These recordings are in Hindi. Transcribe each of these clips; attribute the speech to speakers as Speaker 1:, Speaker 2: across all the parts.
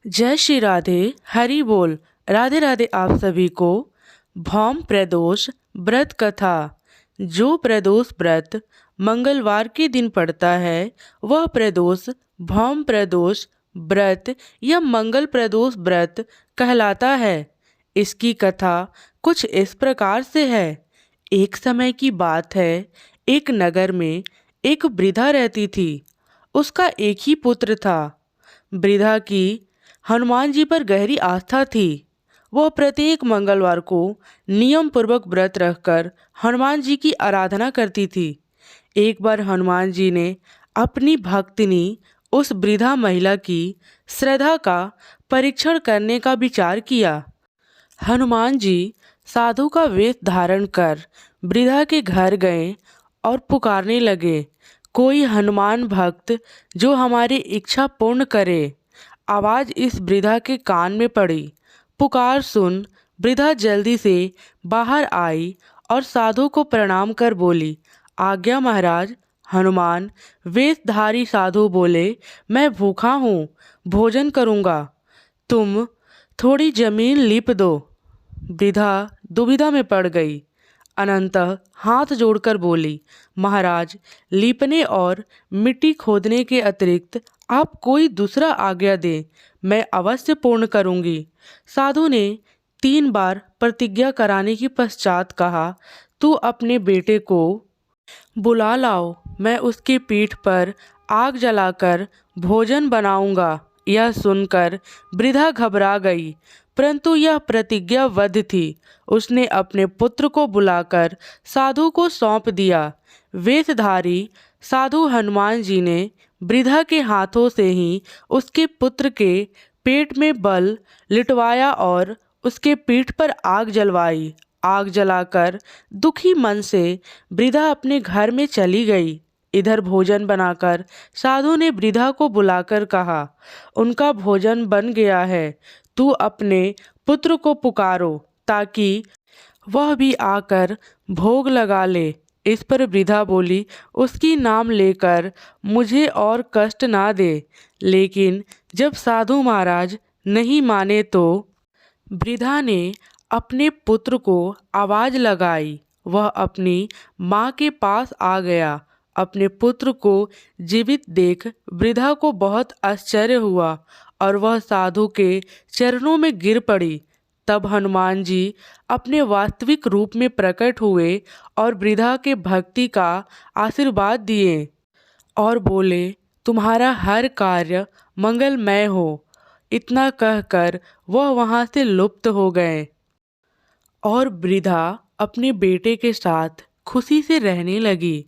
Speaker 1: जय श्री राधे, हरि बोल। राधे राधे आप सभी को। भौम प्रदोष व्रत कथा। जो प्रदोष व्रत मंगलवार के दिन पड़ता है वह प्रदोष भौम प्रदोष व्रत या मंगल प्रदोष व्रत कहलाता है। इसकी कथा कुछ इस प्रकार से है। एक समय की बात है, एक नगर में एक वृद्धा रहती थी। उसका एक ही पुत्र था। वृद्धा की हनुमान जी पर गहरी आस्था थी। वह प्रत्येक मंगलवार को नियम पूर्वक व्रत रखकर हनुमान जी की आराधना करती थी। एक बार हनुमान जी ने अपनी भक्तिनी उस वृद्धा महिला की श्रद्धा का परीक्षण करने का विचार किया। हनुमान जी साधु का वेश धारण कर वृद्धा के घर गए और पुकारने लगे, कोई हनुमान भक्त जो हमारी इच्छा पूर्ण करे। आवाज़ इस वृद्धा के कान में पड़ी। पुकार सुन वृद्धा जल्दी से बाहर आई और साधु को प्रणाम कर बोली, आज्ञा महाराज। हनुमान वेशधारी साधु बोले, मैं भूखा हूँ, भोजन करूँगा, तुम थोड़ी जमीन लीप दो। वृद्धा दुविधा में पड़ गई। अनंतः हाथ जोड़कर बोली, महाराज, लीपने और मिट्टी खोदने के अतिरिक्त आप कोई दूसरा आज्ञा दें, मैं अवश्य पूर्ण करूंगी। साधु ने 3 बार प्रतिज्ञा कराने के पश्चात कहा, तू अपने बेटे को बुला लाओ, मैं उसकी पीठ पर आग जलाकर भोजन बनाऊंगा। यह सुनकर वृद्धा घबरा गई, परंतु यह प्रतिज्ञाबद्ध थी। उसने अपने पुत्र को बुलाकर साधु को सौंप दिया। वेशधारी साधु हनुमान जी ने वृद्धा के हाथों से ही उसके पुत्र के पेट में बल लिटवाया और उसके पीठ पर आग जलवाई। आग जलाकर दुखी मन से वृद्धा अपने घर में चली गई। इधर भोजन बनाकर साधु ने वृद्धा को बुलाकर कहा, उनका भोजन बन गया है, तू अपने पुत्र को पुकारो ताकि वह भी आकर भोग लगा ले। इस पर वृद्धा बोली, उसकी नाम लेकर मुझे और कष्ट ना दे। लेकिन जब साधु महाराज नहीं माने तो वृद्धा ने अपने पुत्र को आवाज़ लगाई। वह अपनी माँ के पास आ गया। अपने पुत्र को जीवित देख वृद्धा को बहुत आश्चर्य हुआ और वह साधु के चरणों में गिर पड़ी। तब हनुमान जी अपने वास्तविक रूप में प्रकट हुए और वृद्धा के भक्ति का आशीर्वाद दिए और बोले, तुम्हारा हर कार्य मंगलमय हो। इतना कहकर वह वहाँ से लुप्त हो गए और वृद्धा अपने बेटे के साथ खुशी से रहने लगी।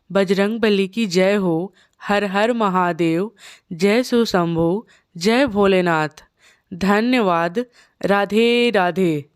Speaker 1: बजरंगबली की जय हो। हर हर महादेव। जय शिव शंभो। जय भोलेनाथ। धन्यवाद। राधे राधे।